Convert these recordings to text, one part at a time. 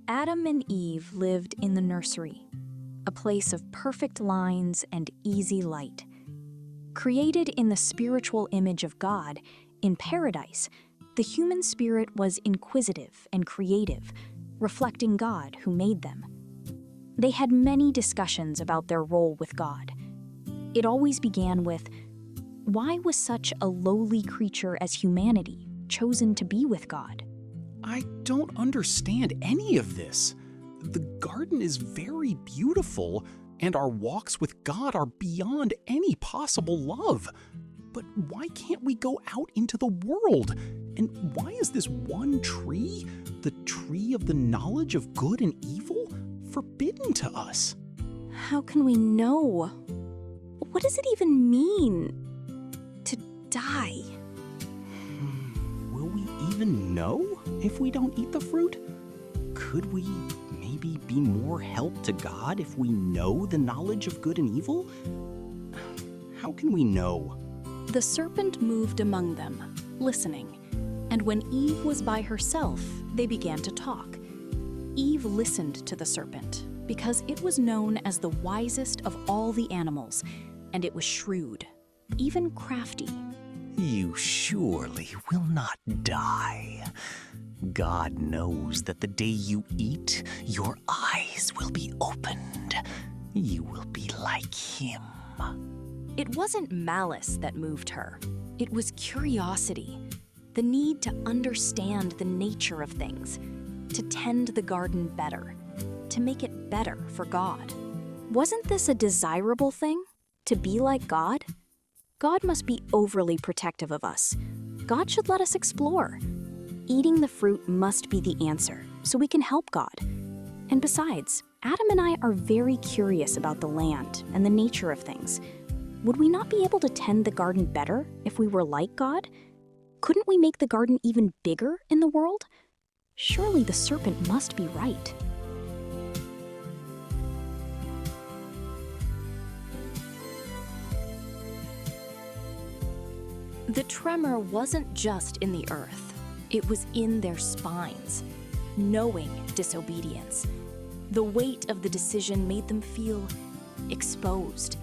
Adam and Eve lived in the nursery, a place of perfect lines and easy light. Created in the spiritual image of God, in paradise, the human spirit was inquisitive and creative, reflecting God who made them. They had many discussions about their role with God. It always began with, why was such a lowly creature as humanity chosen to be with God? I don't understand any of this. The garden is very beautiful, and our walks with God are beyond any possible love. But why can't we go out into the world? And why is this one tree, the tree of the knowledge of good and evil, forbidden to us? How can we know? What does it even mean to die? Will we even know if we don't eat the fruit? Could we maybe be more help to God if we know the knowledge of good and evil? How can we know? The serpent moved among them, listening, and when Eve was by herself, they began to talk. Eve listened to the serpent because it was known as the wisest of all the animals, and it was shrewd, even crafty. You surely will not die. God knows that the day you eat, your eyes will be opened. You will be like him. It wasn't malice that moved her. It was curiosity, the need to understand the nature of things, to tend the garden better, to make it better for God. Wasn't this a desirable thing? To be like God? God must be overly protective of us. God should let us explore. Eating the fruit must be the answer, so we can help God. And besides, Adam and I are very curious about the land and the nature of things. Would we not be able to tend the garden better if we were like God? Couldn't we make the garden even bigger in the world? Surely the serpent must be right. The tremor wasn't just in the earth. It was in their spines, knowing disobedience. The weight of the decision made them feel exposed.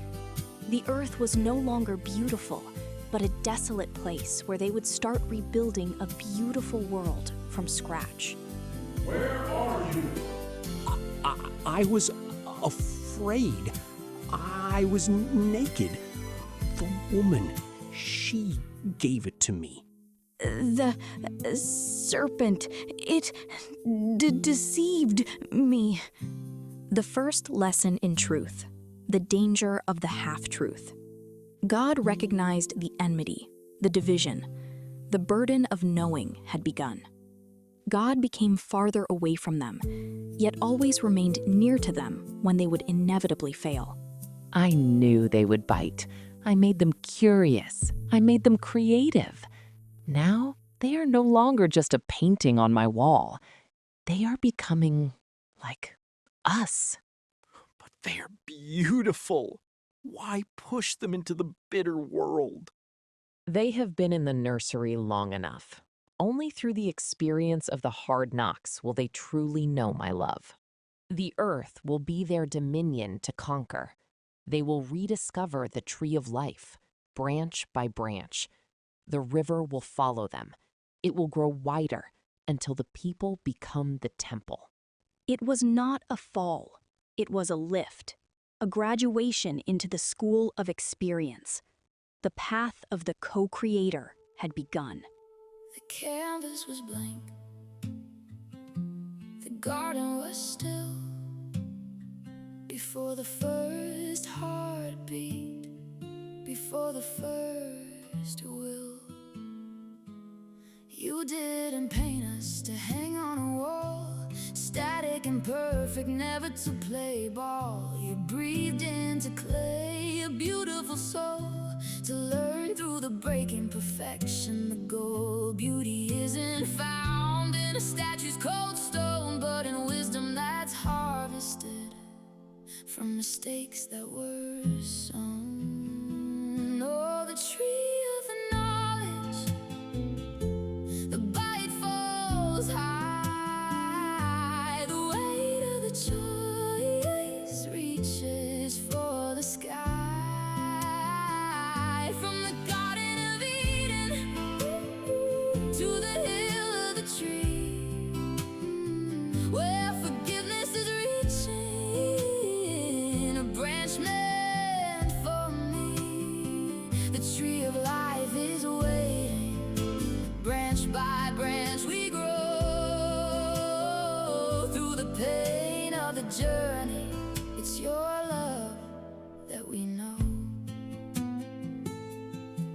The earth was no longer beautiful, but a desolate place where they would start rebuilding a beautiful world from scratch. Where are you? I was afraid. I was naked. The woman, she gave it to me. The serpent, it deceived me. The first lesson in truth, the danger of the half-truth. God recognized the enmity, the division. The burden of knowing had begun. God became farther away from them, yet always remained near to them when they would inevitably fail. I knew they would bite. I made them curious. I made them creative. Now, they are no longer just a painting on my wall. They are becoming like us. But they are beautiful. Why push them into the bitter world? They have been in the nursery long enough. Only through the experience of the hard knocks will they truly know my love. The earth will be their dominion to conquer. They will rediscover the tree of life, branch by branch. The river will follow them. It will grow wider until the people become the temple. It was not a fall. It was a lift, a graduation into the school of experience. The path of the co-creator had begun. The canvas was blank. The garden was still. Before the first heartbeat, before the first will. You didn't paint us to hang on a wall, static and perfect, never to play ball. You breathed into clay a beautiful soul, to learn through the breaking perfection, the gold. Beauty isn't found in a statue's cold stone, but in wisdom that's harvested from mistakes that were sown. Oh, the tree of the knowledge, the bite falls high, the way Branch by branch we grow. Through the pain of the journey, it's your love that we know.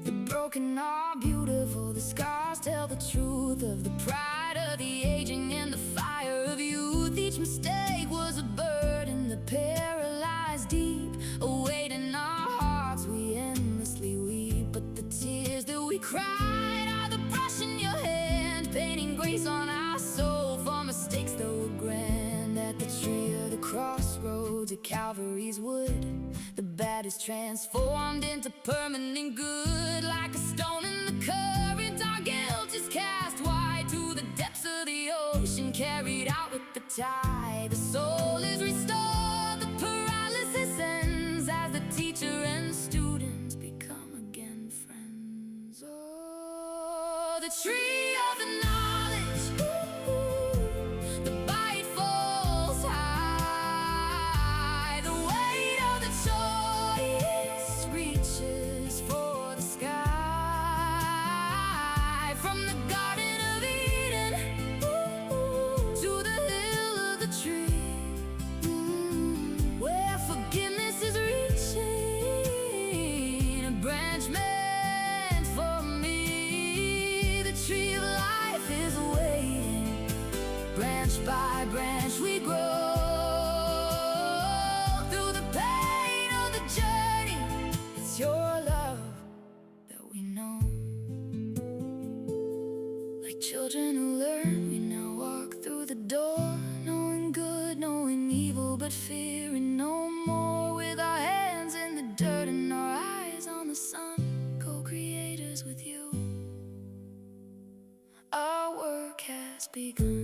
The broken are beautiful, the scars tell the truth of the pride of the aging and the fire of youth. Each mistake was a burden, the paralyzed deep, a weight in our hearts we endlessly weep. But the tears that we cried are the brush in your hand, painting grace on our soul for mistakes that were grand. At the tree of the crossroads at Calvary's wood, the bad is transformed into permanent good. Like a stone in the current, our guilt is cast wide to the depths of the ocean, carried out with the tide. The soul is restored, the paralysis ends, as the teacher and students become again friends. Oh, the tree of the knowledge, the bite falls high, the weight of the choice reaches for the sky. From the Garden of Eden to the hill of the tree, where forgiveness is reaching, a branch meant for me. The tree of life is waiting. Branch by branch we grow. Through the pain of the journey, it's your love that we know. Like children who learn, we now walk through the door, knowing good, knowing evil, but fearing no more. With our hands in the dirt and our eyes on the sun, co-creators with you, our work has begun.